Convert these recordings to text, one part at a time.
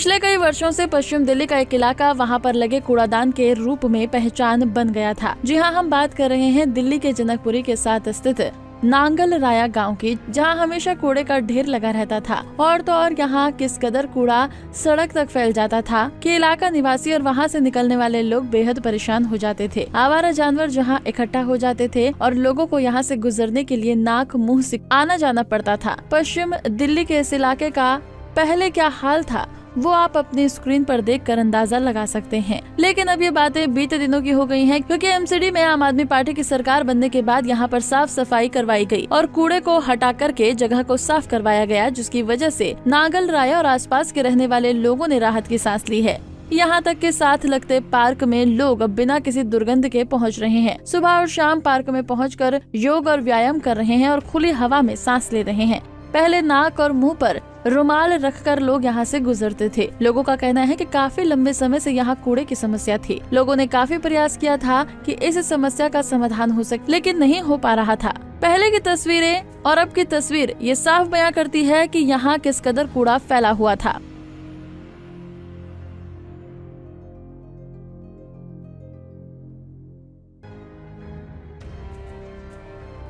पिछले कई वर्षों से पश्चिम दिल्ली का एक इलाका वहां पर लगे कूड़ादान के रूप में पहचान बन गया था। जी हां, हम बात कर रहे हैं दिल्ली के जनकपुरी के साथ स्थित नांगल राया गांव की, जहां हमेशा कूड़े का ढेर लगा रहता था। और तो और यहाँ किस कदर कूड़ा सड़क तक फैल जाता था कि इलाका निवासी और वहाँ से निकलने वाले लोग बेहद परेशान हो जाते थे। आवारा जानवर जहाँ इकट्ठा हो जाते थे और लोगों को यहाँ से गुजरने के लिए नाक मुंह से आना जाना पड़ता था। पश्चिम दिल्ली के इस इलाके का पहले क्या हाल था वो आप अपनी स्क्रीन पर देखकर अंदाजा लगा सकते हैं। लेकिन अब ये बातें बीते दिनों की हो गई हैं, क्योंकि एमसीडी में आम आदमी पार्टी की सरकार बनने के बाद यहाँ पर साफ सफाई करवाई गई और कूड़े को हटा करके जगह को साफ करवाया गया, जिसकी वजह से नांगल राया और आसपास के रहने वाले लोगों ने राहत की सांस ली है। यहाँ तक के साथ लगते पार्क में लोग अब बिना किसी दुर्गंध के पहुँच रहे हैं। सुबह और शाम पार्क में पहुँचकर योग और व्यायाम कर रहे हैं और खुली हवा में सांस ले रहे हैं। पहले नाक और मुंह पर रुमाल रखकर लोग यहाँ से गुजरते थे। लोगों का कहना है कि काफी लंबे समय से यहाँ कूड़े की समस्या थी। लोगों ने काफी प्रयास किया था कि इस समस्या का समाधान हो सके, लेकिन नहीं हो पा रहा था। पहले की तस्वीरें और अब की तस्वीर ये साफ बयां करती है कि यहाँ किस कदर कूड़ा फैला हुआ था।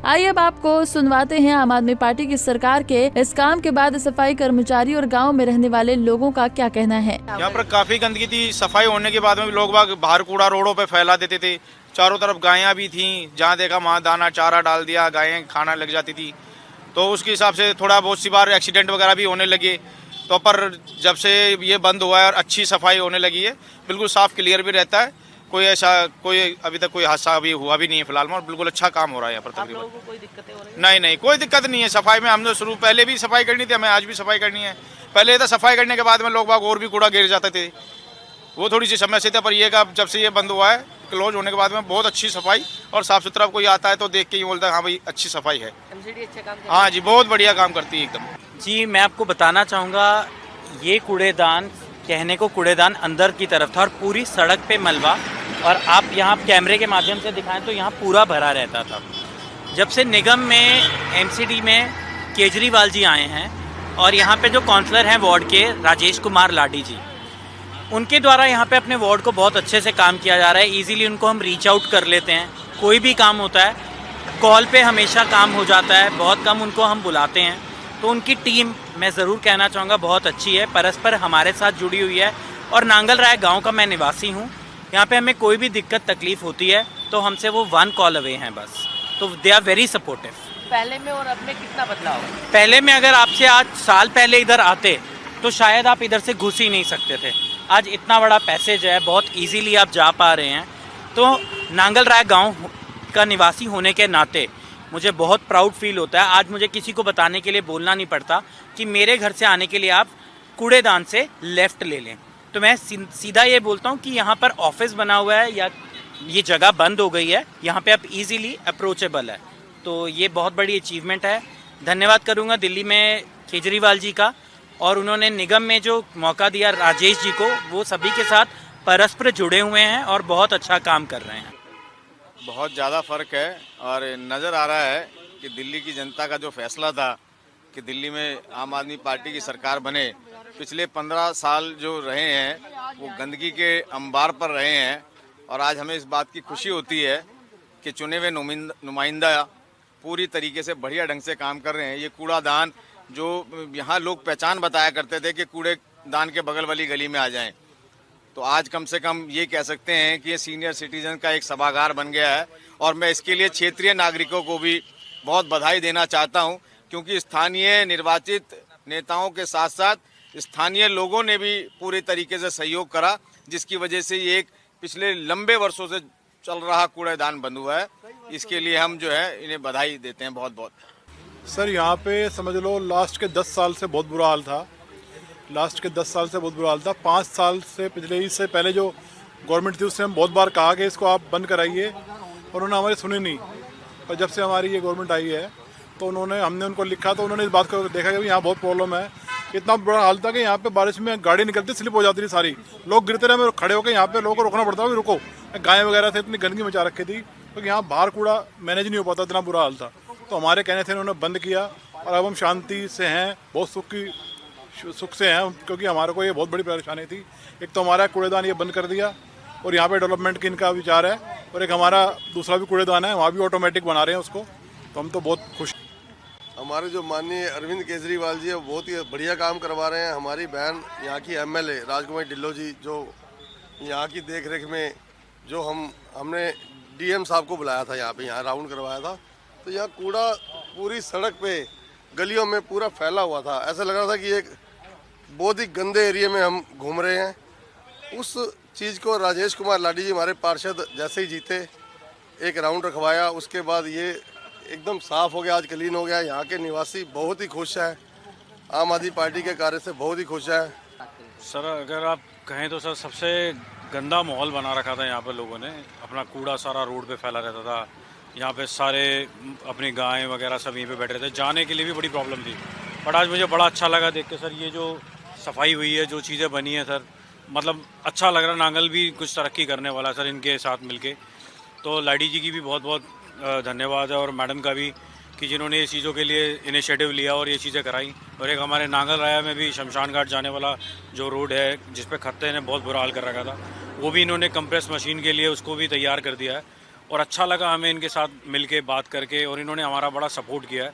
आइए अब आपको सुनवाते हैं आम आदमी पार्टी की सरकार के इस काम के बाद सफाई कर्मचारी और गांव में रहने वाले लोगों का क्या कहना है। यहाँ पर काफी गंदगी थी। सफाई होने के बाद में लोग बाहर कूड़ा रोडों पे फैला देते थे। चारों तरफ गायें भी थी, जहाँ देखा वहाँ दाना चारा डाल दिया, गायें खाना लग जाती थी। तो उसके हिसाब से थोड़ा बहुत सी बार एक्सीडेंट वगैरह भी होने लगे। तो पर जब से ये बंद हुआ है और अच्छी सफाई होने लगी है, बिल्कुल साफ क्लियर भी रहता है। कोई अभी तक कोई हादसा अभी हुआ भी नहीं है फिलहाल में, और बिल्कुल अच्छा काम हो रहा है यहाँ पर तकरीबन। लोगों को कोई दिक्कतें हो रही हैं? नहीं, कोई दिक्कत नहीं है। सफाई में हमने शुरू पहले भी सफाई करनी थी, हमें आज भी सफाई करनी है। पहले था सफाई करने के बाद में लोग बाग और भी कूड़ा गिर जाते थे, वो थोड़ी सी समस्या थी। पर ये का जब से ये बंद हुआ है, क्लोज होने के बाद में बहुत अच्छी सफाई और साफ सुथरा, कोई आता है तो देख के ही बोलता है हाँ भाई अच्छी सफाई है। एमसीडी अच्छा काम कर हाँ जी, बहुत बढ़िया काम करती है एकदम। जी, मैं आपको बताना चाहूँगा, ये कूड़ेदान कहने को कूड़ेदान अंदर की तरफ था और पूरी सड़क पे मलबा, और आप यहाँ कैमरे के माध्यम से दिखाएं तो यहाँ पूरा भरा रहता था। जब से निगम में एमसीडी में केजरीवाल जी आए हैं और यहाँ पे जो काउंसलर हैं वार्ड के राजेश कुमार लाडी जी, उनके द्वारा यहाँ पे अपने वार्ड को बहुत अच्छे से काम किया जा रहा है। इजीली उनको हम रीच आउट कर लेते हैं, कोई भी काम होता है कॉल पे हमेशा काम हो जाता है, बहुत कम उनको हम बुलाते हैं। तो उनकी टीम, मैं ज़रूर कहना चाहूँगा, बहुत अच्छी है, परस्पर हमारे साथ जुड़ी हुई है। और नांगल राय गाँव का मैं निवासी हूँ। यहाँ पे हमें कोई भी दिक्कत तकलीफ होती है तो हमसे वो 1 कॉल अवे हैं बस। तो दे आर वेरी सपोर्टिव। पहले में और अब में कितना बदलाव है? पहले में अगर आपसे आज साल पहले इधर आते तो शायद आप इधर से घुस ही नहीं सकते थे। आज इतना बड़ा पैसेज है, बहुत इजीली आप जा पा रहे हैं। तो नांगल राय गाँव का निवासी होने के नाते मुझे बहुत प्राउड फील होता है। आज मुझे किसी को बताने के लिए बोलना नहीं पड़ता कि मेरे घर से आने के लिए आप कूड़ेदान से लेफ़्ट ले लें। तो मैं सीधा ये बोलता हूँ कि यहाँ पर ऑफिस बना हुआ है या ये जगह बंद हो गई है, यहाँ पे आप इजीली अप्रोचेबल है। तो ये बहुत बड़ी अचीवमेंट है। धन्यवाद करूँगा दिल्ली में केजरीवाल जी का, और उन्होंने निगम में जो मौका दिया राजेश जी को, वो सभी के साथ परस्पर जुड़े हुए हैं और बहुत अच्छा काम कर रहे हैं। बहुत ज़्यादा फ़र्क है और नज़र आ रहा है कि दिल्ली की जनता का जो फैसला था कि दिल्ली में आम आदमी पार्टी की सरकार बने, पिछले 15 साल जो रहे हैं वो गंदगी के अंबार पर रहे हैं। और आज हमें इस बात की खुशी होती है कि चुने हुए नुमाइंदा पूरी तरीके से बढ़िया ढंग से काम कर रहे हैं। ये कूड़ादान जो यहाँ लोग पहचान बताया करते थे कि कूड़ेदान के बगल वाली गली में आ जाएं, तो आज कम से कम ये कह सकते हैं कि ये सीनियर सिटीजन का एक सभागार बन गया है। और मैं इसके लिए क्षेत्रीय नागरिकों को भी बहुत बधाई देना चाहता हूँ, क्योंकि स्थानीय निर्वाचित नेताओं के साथ साथ स्थानीय लोगों ने भी पूरे तरीके से सहयोग करा, जिसकी वजह से ये एक पिछले लंबे वर्षों से चल रहा कूड़ेदान बंद हुआ है। इसके लिए हम जो है इन्हें बधाई देते हैं बहुत बहुत। सर, यहाँ पे समझ लो लास्ट के 10 साल से बहुत बुरा हाल था। 5 साल से इससे पहले जो गवर्नमेंट थी उससे हम बहुत बार कहा कि इसको आप बंद कराइए, और उन्होंने हमारी सुनी नहीं। और जब से हमारी ये गवर्नमेंट आई है तो हमने उनको लिखा, तो उन्होंने इस बात को देखा कि यहाँ बहुत प्रॉब्लम है। इतना बुरा हाल था कि यहाँ पे बारिश में गाड़ी निकलती स्लिप हो जाती थी, सारी लोग गिरते रहे। खड़े होकर यहाँ पे लोगों को रोकना पड़ता था कि रुको। गायें वगैरह थे, इतनी गंदगी मचा रखी थी तो यहाँ बाहर कूड़ा मैनेज नहीं हो पाता, इतना बुरा हाल था। तो हमारे कहने से उन्होंने बंद किया और अब हम शांति से हैं, बहुत सुख की सुख से हैं, क्योंकि हमारे को ये बहुत बड़ी परेशानी थी। एक तो हमारा कूड़ेदान ये बंद कर दिया और यहाँ पे डेवलपमेंट की इनका विचार है, और एक हमारा दूसरा भी कूड़ेदान है, वहाँ भी ऑटोमेटिक बना रहे हैं उसको, तो हम तो बहुत खुश। हमारे जो माननीय अरविंद केजरीवाल जी है वो बहुत ही बढ़िया काम करवा रहे हैं। हमारी बहन यहाँ की एमएलए राजकुमारी ढिल्लो जी जो यहाँ की देख रेख में जो हमने डीएम साहब को बुलाया था यहाँ राउंड करवाया था, तो यहाँ कूड़ा पूरी सड़क पे गलियों में पूरा फैला हुआ था। ऐसा लग रहा था कि एक बहुत ही गंदे एरिया में हम घूम रहे हैं। उस चीज़ को राजेश कुमार लाडी जी हमारे पार्षद जैसे ही जीते, एक राउंड रखवाया, उसके बाद ये एकदम साफ हो गया, आज क्लीन हो गया। यहाँ के निवासी बहुत ही खुश हैं, आम आदमी पार्टी के कार्य से बहुत ही खुश हैं। सर अगर आप कहें तो सर सबसे गंदा माहौल बना रखा था यहाँ पर लोगों ने, अपना कूड़ा सारा रोड पे फैला रहता था। यहाँ पे सारे अपनी गायें वगैरह सब यहीं पे बैठ रहे थे, जाने के लिए भी बड़ी प्रॉब्लम थी। बट आज मुझे बड़ा अच्छा लगा देख के सर, ये जो सफाई हुई है, जो चीज़ें बनी हैं सर, मतलब अच्छा लग रहा। नांगल भी कुछ तरक्की करने वाला है सर इनके साथ मिलके। तो लाडी जी की भी बहुत बहुत धन्यवाद है, और मैडम का भी कि जिन्होंने ये चीज़ों के लिए इनिशिएटिव लिया और ये चीज़ें कराई। और एक हमारे नांगल राया में भी शमशान घाट जाने वाला जो रोड है जिस पे खत्ते ने बहुत बुरा हाल कर रखा था, वो भी इन्होंने कंप्रेस मशीन के लिए उसको भी तैयार कर दिया है। और अच्छा लगा हमें इनके साथ मिलके बात करके, और इन्होंने हमारा बड़ा सपोर्ट किया है।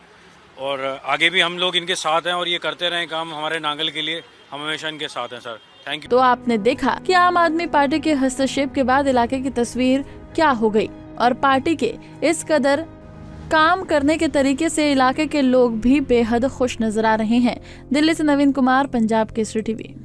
और आगे भी हम लोग इनके साथ हैं और ये करते रहें काम हमारे नांगल के लिए, हम हमेशा इनके साथ हैं सर। Thank you. तो आपने देखा कि आम आदमी पार्टी के हस्तक्षेप के बाद इलाके की तस्वीर क्या हो गई, और पार्टी के इस कदर काम करने के तरीके से इलाके के लोग भी बेहद खुश नजर आ रहे हैं। दिल्ली से नवीन कुमार, पंजाब केसरी टीवी।